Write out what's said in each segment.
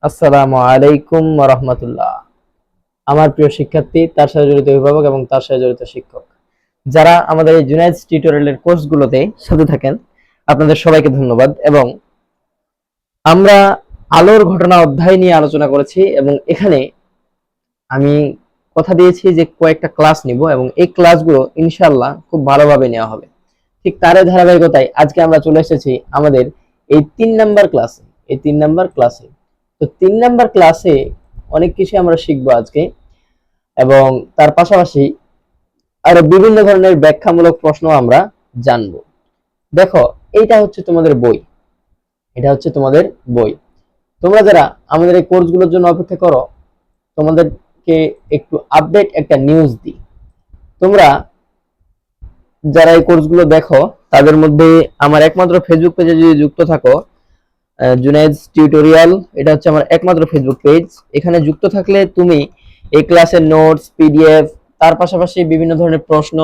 আসসালামু আলাইকুম ওয়া রাহমাতুল্লাহ। আমার প্রিয় শিক্ষার্থী, তার সাথে জড়িত অভিভাবক এবং তার সাথে জড়িত শিক্ষক, যারা আমাদের এই জুনাইদ টিউটোরিয়ালের কোর্সগুলোতে সাথে থাকেন, আপনাদের সবাইকে ধন্যবাদ। এবং আমরা আলোর ঘটনা অধ্যায় নিয়ে আলোচনা করেছি এবং এখানে আমি কথা দিয়েছি যে কয়েকটা ক্লাস নিব এবং এই ক্লাসগুলো ইনশাআল্লাহ খুব ভালোভাবে নেওয়া হবে। ঠিক তারই ধারাবাহিকতায় আজকে আমরা চলে এসেছি আমাদের এই 3 নাম্বার ক্লাসে। তো 3 নাম্বার ক্লাসে অনেক কিছু আমরা শিখবো আজকে, এবং তার পাশাপাশি আরো বিভিন্ন ধরনের ব্যাখ্যামূলক প্রশ্ন আমরা জানবো। দেখো, এইটা হচ্ছে তোমাদের বই। তোমরা যারা আমাদের এই কোর্সগুলোর জন্য অপেক্ষা করো, তোমাদেরকে একটু আপডেট একটা নিউজ দিই। তোমরা যারা এই কোর্সগুলো দেখো, তাদের মধ্যে আমার একমাত্র ফেসবুক পেজে যদি যুক্ত থাকো, জুনাইদ টিউটোরিয়াল, এটা হচ্ছে আমার একমাত্র ফেসবুক পেজ। এখানে যুক্ত থাকলে তুমি এই ক্লাসের নোটস, পিডিএফ, তার পাশাপাশি বিভিন্ন ধরনের প্রশ্ন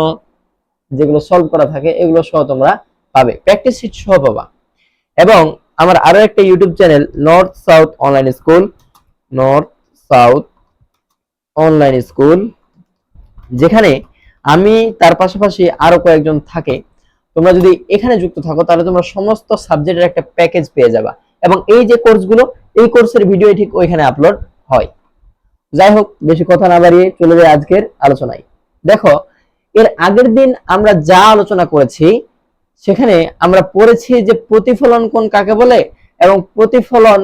যেগুলো সলভ করা থাকে এগুলো সহ তোমরা পাবে, প্র্যাকটিস শিট সহ পাবা। এবং আমার আরো একটা YouTube channel north south online school, যেখানে আমি তার পাশাপাশি আরো কয়েকজন থাকে। তোমরা যদি এখানে যুক্ত থাকো তাহলে তোমরা সমস্ত সাবজেক্টের একটা প্যাকেজ পেয়ে যাবা, এবং এই যে কোর্সগুলো, এই কোর্সের ভিডিও ঠিক ওইখানে আপলোড হয়। যাই হোক, বেশি কথা না বাড়িয়ে চলে যাই আজকের আলোচনায়। দেখো, এর আগের দিন আমরা যা আলোচনা করেছি সেখানে আমরা পড়েছি যে প্রতিফলন কোণ কাকে বলে, এবং প্রতিফলন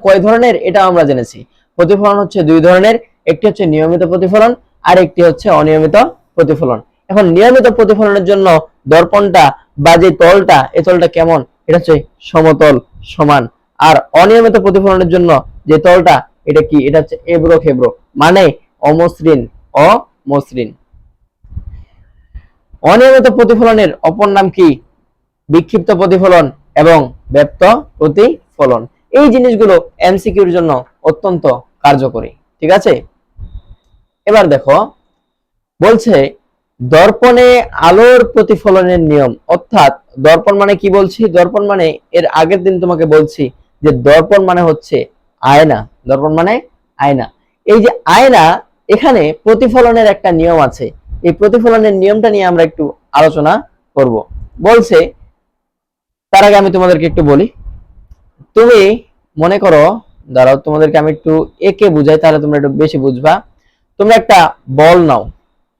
কয় ধরনের এটা আমরা জেনেছি। প্রতিফলন হচ্ছে দুই ধরনের, একটি হচ্ছে নিয়মিত প্রতিফলন আর একটি হচ্ছে অনিয়মিত প্রতিফলন। এখন নিয়মিত প্রতিফলনের জন্য দর্পণটা বা যে তলটা, এই তলটা কেমন, এটা হচ্ছে সমতল, সমান। আর অনিয়মিত প্রতিফলনের জন্য যে তলটা, এটা কি, এটা হচ্ছে এবড়ো খেবড়ো, মানে অমসৃণ, অমসৃণ। অনিয়মিত প্রতিফলনের অপর নাম কি? বিক্ষিপ্ত প্রতিফলন এবং ব্যপ্ত প্রতিফলন। এই জিনিসগুলো এমসিকিউর জন্য অত্যন্ত কার্যকরী, ঠিক আছে? এবার দেখো, বলছে দর্পণে আলোর প্রতিফলনের নিয়ম। অর্থাৎ দর্পণ মানে কি বলছি? দর্পণ মানে, এর আগের দিন তোমাকে বলছি যে দর্পণ মানে হচ্ছে আয়না। দর্পণ মানে আয়না। এই যে আয়না, এখানে প্রতিফলনের একটা নিয়ম আছে। এই প্রতিফলনের নিয়মটা নিয়ে আমরা একটু আলোচনা করব। বলছে, তার আগে আমি তোমাদেরকে একটু বলি। তুমি মনে করো, দাঁড়াও, তোমাদেরকে আমি একটু একে বুঝাই, তাহলে তোমরা একটু বেশি বুঝবা। তোমরা একটা বল নাও।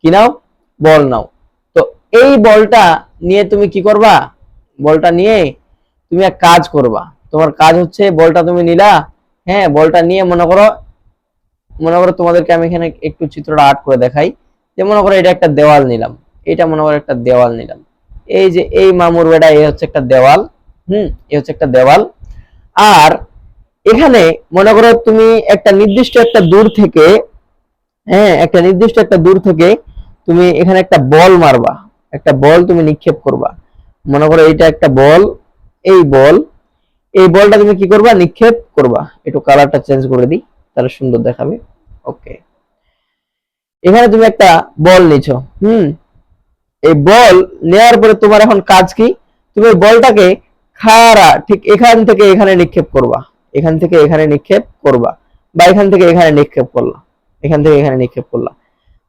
কি নাও? বল নাও। তো এই বলটা নিয়ে তুমি কি করবা? বলটা নিয়ে তুমি এক কাজ করবা। তোমার কাজ হচ্ছে, বলটা তুমি নিলা, হ্যাঁ, বলটা নিয়ে মনে করো তোমাদেরকে আমি এখানে একটু চিত্রটা আর্ট করে দেখাই। যে মনে করো এটা একটা দেওয়াল নিলাম, এটা মনে করো একটা দেওয়াল নিলাম। এই যে এই মামুর বেড়া, এই হচ্ছে একটা দেওয়াল। এই হচ্ছে একটা দেওয়াল। আর এখানে মনে করো তুমি একটা নির্দিষ্ট একটা দূর থেকে, হ্যাঁ, একটা নির্দিষ্ট একটা দূর থেকে তুমি এখানে একটা বল মারবা, একটা বল তুমি নিক্ষেপ করবা। মনে করো এটা একটা বল, এই বলটা তুমি কি করবা? নিক্ষেপ করবা। একটু কালারটা চেঞ্জ করে দিই, তাহলে সুন্দর দেখাবে। ওকে, এখানে তুমি একটা বল নিছো। এই বল নেওয়ার পরে তোমার এখন কাজ কি? তুমি বলটাকে ঠিক এখান থেকে এখানে নিক্ষেপ করবা, এখান থেকে এখানে নিক্ষেপ করবা, বা এখান থেকে এখানে নিক্ষেপ করলা, এখান থেকে এখানে নিক্ষেপ করলা।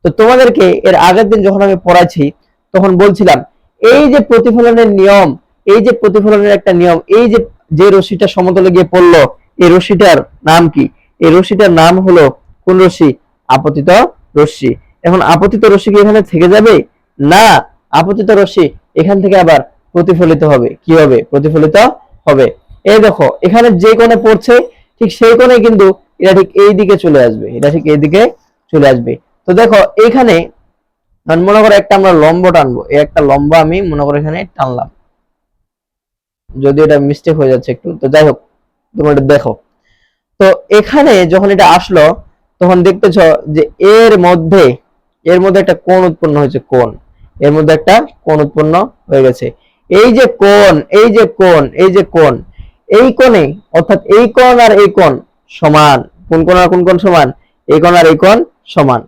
তো তোমাদেরকে এর আগের দিন যখন আমি পড়াইছি তখন বলছিলাম, এই যে প্রতিফলনের নিয়ম, এই যে প্রতিফলনের একটা নিয়ম, এই যে যে রশ্মিটা সমতলে গিয়ে পড়লো, এই রশ্মিটার নাম কি? এই রশ্মিটার নাম হলো কোন রশ্মি? আপতিত রশ্মি। এখন আপতিত রশ্মি কি এখানে থেকে যাবে? না, আপতিত রশ্মি এখান থেকে আবার প্রতিফলিত হবে। কি হবে? প্রতিফলিত হবে। এই দেখো, এখানে যে কোণে পড়ছে ঠিক সেই কোণে কিন্তু এটা ঠিক এই দিকে চলে আসবে, এটা ঠিক এই দিকে চলে আসবে। তো দেখো, এইখানে মনে করো একটা আমরা লম্ব টানবো, এই একটা লম্ব আমি মনে করো এখানে টানলাম, যদি এটা মিস্টেক হয়ে যাচ্ছে একটু, তো যাই হোক, তোমরা এটা দেখো। তো এখানে যখন এটা আসলো তখন দেখতেছ যে এর মধ্যে একটা কোণ উৎপন্ন হয়েছে, কোণ, এর মধ্যে একটা কোণ উৎপন্ন হয়ে গেছে। এই যে কোণ, এই কোণে, অর্থাৎ এই কোণ আর এই কোণ সমান। কোন কোণ আর কোন কোণ সমান? এই কোণ আর এই কোণ সমান।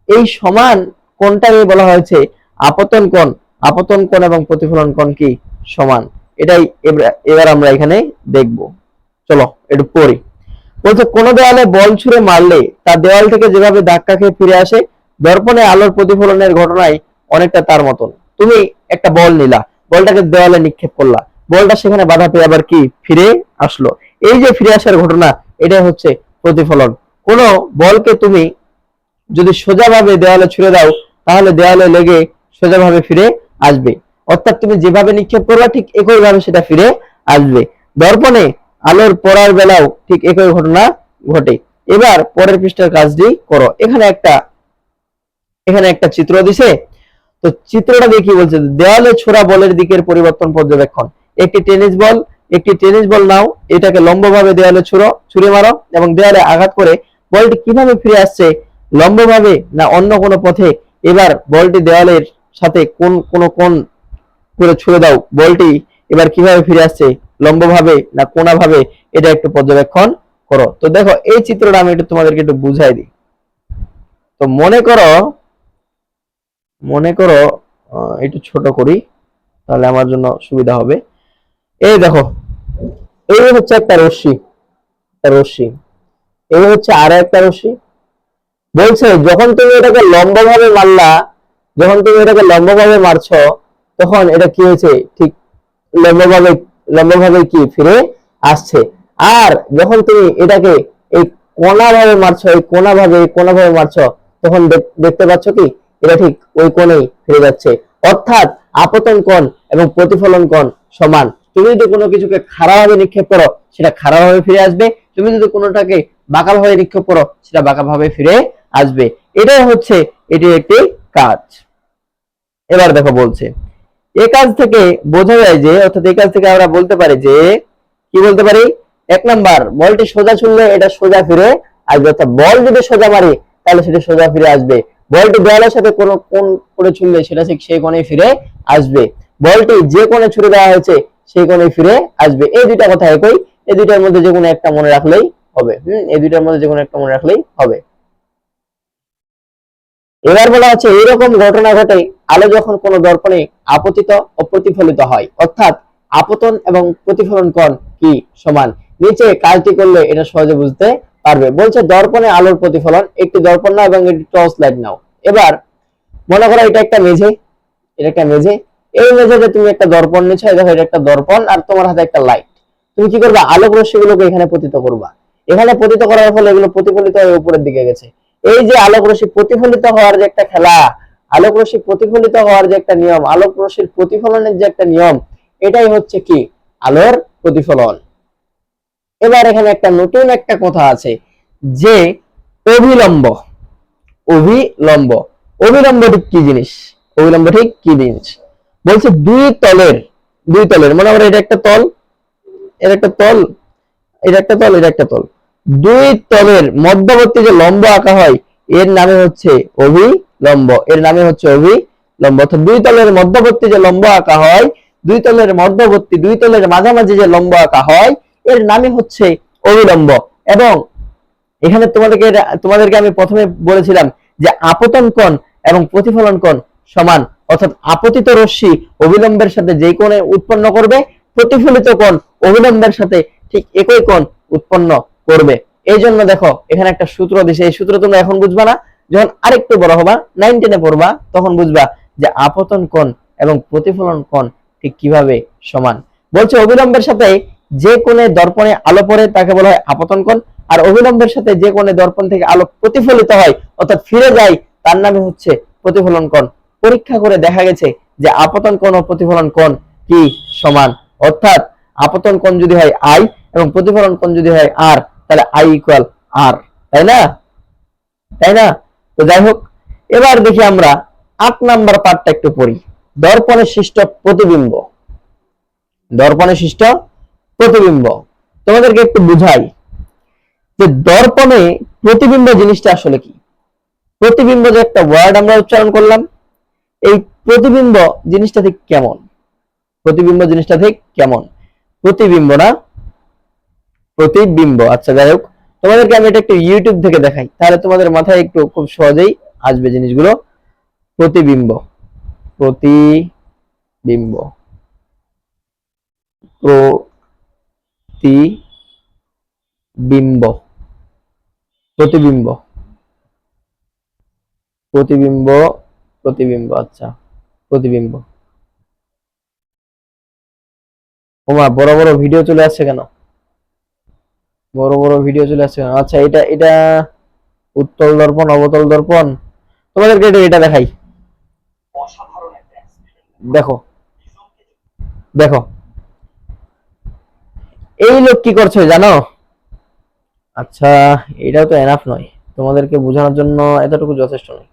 এই সমান কোণটাকে বলা হয়েছে আপতন কোণ। আপতন কোণ এবং প্রতিফলন কোণ কি? সমান। এটাই এবার আমরা এখানে দেখব। চলো একটু পড়ি। বলছে কোন দেওয়ালে বল ছুঁড়ে মারলে তা দেওয়াল থেকে যেভাবে ধাক্কা খেয়ে ফিরে আসে, দর্পণে আলোর প্রতিফলনের ঘটনায় অনেকটা তার মতন। তুমি একটা বল নিলা, বলটাকে দেওয়ালে নিক্ষেপ করলা, বলটা সেখানে বাধা পেয়ে আবার কি ফিরে আসলো। এই যে ফিরে আসার ঘটনা, এটাই হচ্ছে প্রতিফলন। কোন বলকে তুমি যদি সোজাভাবে দেওয়ালে ছুঁড়ে দাও, তাহলে দেওয়ালে লেগে সোজাভাবে ফিরে আসবে। অর্থাৎ তুমি যেভাবে নিক্ষেপ করবা ঠিক একইভাবে সেটা ফিরে আসবে। দর্পণে আলোর পড়ার বেলাও ঠিক একই ঘটনা ঘটে। এবার পরের পৃষ্ঠার কাজটি করো। এখানে একটা চিত্র দিছে। তো চিত্রটা দিয়ে কি বলছে, দেওয়ালে ছোড়া বলের দিকের পরিবর্তন পর্যবেক্ষণ। একটি টেনিস বল নাও, এটাকে লম্বভাবে দেওয়ালে ছুঁড়ে মারো এবং দেওয়ালে আঘাত করে বলটি কিভাবে ফিরে আসছে, লম্বভাবে না অন্য কোনো পথে। এবার বলটি দেওয়ালের সাথে কোন করে ছুঁড়ে দাও, বলটি এবার কিভাবে ফিরে আসছে, লম্বভাবে না কোণাভাবে, এটা একটু পর্যবেক্ষণ করো। তো দেখো এই চিত্রটা আমি একটু তোমাদেরকে একটু বুঝাই দিই। তো মনে করো একটু ছোট করি, তাহলে আমার জন্য সুবিধা হবে। এই দেখো, এই হচ্ছে একটা রশ্মি, এই হচ্ছে আরো একটা রশ্মি। বলছে যখন তুমি এটাকে লম্বভাবে মারছো, তখন এটা কি হয়েছে, ঠিক লম্বভাবে লম্বভাবে কি ফিরে আসছে। আর যখন তুমি এটাকে এই কোণাভাবে মারছো, তখন দেখতে পাচ্ছ কি এটা ঠিক ওই কোণেই ফিরে যাচ্ছে। অর্থাৎ আপতন কোণ এবং প্রতিফলন কোণ সমান। তুমি যদি কোনো কিছুকে খাড়াভাবে নিক্ষেপ করো, সেটা খাড়াভাবে ফিরে আসবে। তুমি যদি কোনোটাকে বাঁকাভাবে নিক্ষেপ করো, সেটা বাঁকাভাবে ফিরে আসবে। এটি একটি কাজ। এবার দেখো বলছে, এই কাজ থেকে বোঝা যায় যে, অর্থাৎ এই কাজ থেকে আমরা বলতে পারি যে, কি বলতে পারি, 1 নাম্বার, বলটি সোজা ছুড়লে এটা সোজা ফিরে আসবে। অর্থাৎ বল যদি সোজা মারি, তাহলে সেটা সোজা ফিরে আসবে। বলটি দেওয়ালের সাথে কোন কোণ করে ছুড়লে সেটা ঠিক সেই কোণে ফিরে আসবে। বলটি যে কোণে ছুড়ে দেওয়া হয়েছে সেই কোণে ফিরে আসবে। এই দুইটা কথা একই। এই দুইটার মধ্যে যে কোনো একটা মনে রাখলেই হবে। এই দুইটার মধ্যে যে কোনো একটা মনে রাখলেই হবে। এবার বলা হচ্ছে, এইরকম ঘটনা ঘটে আলো যখন কোনো দর্পণে আপতিত ও প্রতিফলিত হয়। অর্থাৎ আপতন এবং প্রতিফলন কোণ কি সমান। নিচে কাজটি করলে এটা সহজে বুঝতে পারবে। বলছে দর্পণে আলোর প্রতিফলন, একটি দর্পণ নাও এবং একটি টর্চ লাইট নাও। এবার মনে করো এটা একটা মেঝে। এই মেঝেতে তুমি একটা দর্পণ নিচ্ছ, দেখো এটা একটা দর্পণ আর তোমার হাতে একটা লাইট। তুমি কি করবে, আলোক রশ্মিগুলোকে এখানে পতিত করবা। এখানে পতিত করার ফলে এগুলো প্রতিফলিত হয়ে উপরের দিকে গেছে। এই যে আলোক রশ্মি প্রতিফলিত হওয়ার যে একটা খেলা, আলোক রশ্মি প্রতিফলিত হওয়ার যে একটা নিয়ম, আলোক রশ্মির প্রতিফলনের যে একটা নিয়ম, এটাই হচ্ছে কি আলোর প্রতিফলন। এবার এখানে একটা নতুন একটা কথা আছে যে অভিলম্ব। অভিলম্ব অভিলম্ব ঠিক কি জিনিস? বলছে দুই তলের মনে করো এটা একটা তল, এর একটা তল, এটা একটা তল, এটা একটা তল। দুই তলের মধ্যবর্তী যে লম্ব আঁকা হয়, এর নামে হচ্ছে অভিলম্ব। অর্থাৎ দুই তলের মধ্যবর্তী যে লম্ব আঁকা হয়, দুই তলের মাঝামাঝি যে লম্ব আঁকা হয়, এর নামে হচ্ছে অভিলম্ব। এবং এখানে তোমাদেরকে আমি প্রথমে বলেছিলাম যে আপতন কোণ এবং প্রতিফলন কোণ সমান। অর্থাৎ আপতিত রশ্মি অভিলম্বের সাথে যে কোণে উৎপন্ন করবে, প্রতিফলিত কোণ অভিলম্বের সাথে ঠিক একই কোণ উৎপন্ন করবে। এই জন্য দেখো এখানে একটা সূত্র দিছে, এই সূত্র তোমরা এখন বুঝবা না, যখন আরেকটু বড় হবা, 9-10 পড়বা, তখন বুঝবা যে আপতন কোণ এবং প্রতিফলন কোণ ঠিক কিভাবে সমান। বলছে অবিলম্বের সাথে যে কোণে দর্পণে আলো পড়ে তাকে বলা হয় আপতন কোণ, আর অবিলম্বের সাথে যে কোণে দর্পণ থেকে আলো প্রতিফলিত হয় অর্থাৎ ফিরে যায়, তার নামে হচ্ছে প্রতিফলন কোণ। পরীক্ষা করে দেখা গেছে যে আপতন কোণ ও প্রতিফলন কোণ কি সমান। অর্থাৎ আপতন কোণ যদি হয় I এবং প্রতিফলন কোণ যদি হয় R, তাহলে I ইকুয়াল R, তাই না? তো যাই হোক, এবার দেখি আমরা 8 নাম্বার পার্টটা একটু পড়ি। দর্পণে সৃষ্ট প্রতিবিম্ব। তোমাদেরকে একটু বুঝাই যে দর্পণে প্রতিবিম্ব জিনিসটা আসলে কি। প্রতিবিম্ব যে একটা ওয়ার্ড আমরা উচ্চারণ করলাম, এই প্রতিবিম্ব জিনিসটা ঠিক কেমন? প্রতিবিম্ব। আচ্ছা যাই হোক, তোমাদেরকে আমি এটা একটু ইউটিউব থেকে দেখাই, তাহলে তোমাদের মাথায় একটু খুব সহজেই আসবে জিনিসগুলো। প্রতিবিম্ব প্রতিবিম্ব বিম্ব, প্রতিবিম্ব, প্রতিবিম্ব, প্রতিবিম্ব, আচ্ছা প্রতিবিম্ব। ওমা বড় বড় ভিডিও চলে আসছে কেন? বড় বড় ভিডিও চলে আসছে কেন? আচ্ছা এটা এটা উত্তল দর্পণ, অবতল দর্পণ। তোমাদেরকে এটা দেখাই, দেখো দেখো এই লোক কি করছে জানো? আচ্ছা এটাও তো এনাফ নয়, তোমাদেরকে বোঝানোর জন্য এতটুকু যথেষ্ট নয়।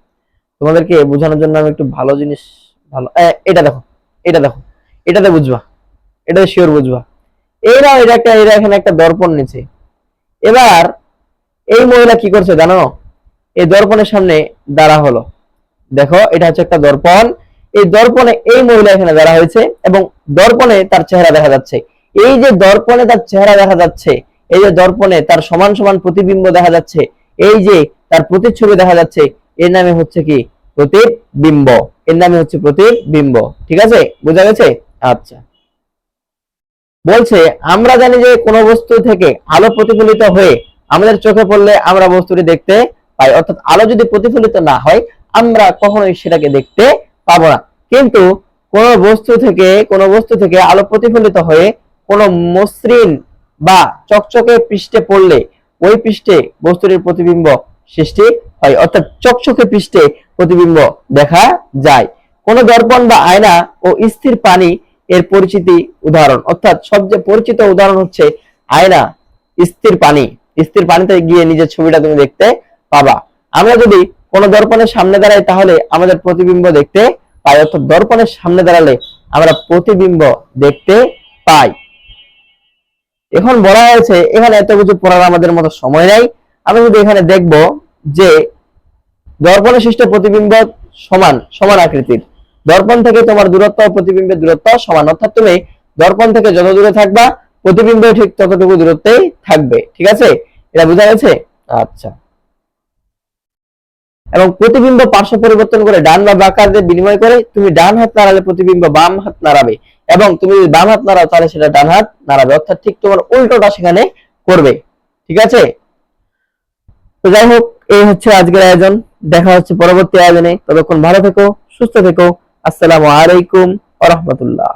তোমাদেরকে বোঝানোর জন্য আমি একটু ভালো জিনিস, ভালো এটা দেখো, এটা দেখো, এটাতে বুঝবা, এটাতে শিওর বুঝবা। এরা এখানে একটা দর্পণ নিচে। এবার এই মহিলা কি করছে জানো? এই দর্পণের সামনে দাঁড়া হলো। দেখো এটা হচ্ছে একটা দর্পণ। এই দর্পণে এই মহিলা এখানে দাঁড়া হয়েছে এবং দর্পণে তার চেহারা দেখা যাচ্ছে। এই যে দর্পণে তার চেহারা দেখা যাচ্ছে, এই যে দর্পণে তার সমান সমান প্রতিবিম্ব দেখা যাচ্ছে, এই যে তার প্রতিচ্ছবি দেখা যাচ্ছে, এর নামে হচ্ছে কি? প্রতিবিম্ব। এর নামে হচ্ছে প্রতিবিম্ব। ঠিক আছে, বোঝা গেছে? আচ্ছা, বলছে আমরা জানি যে কোন বস্তু থেকে আলো প্রতিফলিত হয়ে আমাদের চোখে পড়লে আমরা বস্তুটি দেখতে পাই, অর্থাৎ আলো যদি প্রতিফলিত না হয় আমরা কখনোই সেটাকে দেখতে পাবো না। কিন্তু কোন বস্তু থেকে আলো প্রতিফলিত হয়ে কোন মসৃণ বা চকচকে পৃষ্ঠে পড়লে ওই পৃষ্ঠে বস্তুটির প্রতিবিম্ব সৃষ্টি হয়, অর্থাৎ চকচকে পৃষ্ঠে প্রতিবিম্ব দেখা যায়। কোন দর্পণ বা আয়না ও স্থির পানি এর পরিচিতি উদাহরণ, অর্থাৎ সবচেয়ে পরিচিত উদাহরণ হচ্ছে আয়না, স্থির পানি। স্থির পানিতে গিয়ে নিজের ছবিটা তুমি দেখতে পাবা। আমরা যদি কোনো দর্পণের সামনে দাঁড়াই তাহলে আমাদের প্রতিবিম্ব দেখতে পাই, অর্থাৎ দর্পণের সামনে দাঁড়ালে আমরা প্রতিবিম্ব দেখতে পাই। এখন বলা হয়েছে, এখানে এত কিছু পড়ার আমাদের মতো সময় নাই। আমি যদি এখানে দেখব যে দর্পণে সৃষ্ট প্রতিবিম্ব সমান সমান আকৃতির, দর্পণ থেকে তোমার দূরত্ব ও প্রতিবিম্বের দূরত্ব সমান, অর্থাৎ তুমি দর্পণ থেকে যত দূরে থাকবা প্রতিবিম্ব ঠিক ততটুকু দূরত্বেই থাকবে। ঠিক আছে, এটা বোঝা গেছে? আচ্ছা, এবং প্রতিবিম্ব পার্শ্ব পরিবর্তন করে ডান বা বাম কার দিয়ে বিনিময় করে, তুমি ডান হাত নাড়ালে প্রতিবিম্ব বাম হাত নাড়াবে এবং তুমি যদি বাম হাত নাড়াও তাহলে সেটা ডান হাত নাড়াবে, অর্থাৎ ঠিক তোমার উল্টোটা সেখানে করবে। ঠিক আছে, তো যাই হোক, এই হচ্ছে আজকের আয়োজন। দেখা হচ্ছে পরবর্তী আয়োজনে। ততক্ষণ ভালো থেকো, সুস্থ থেকো। আসসালামু আলাইকুম ওয়া রাহমাতুল্লাহ।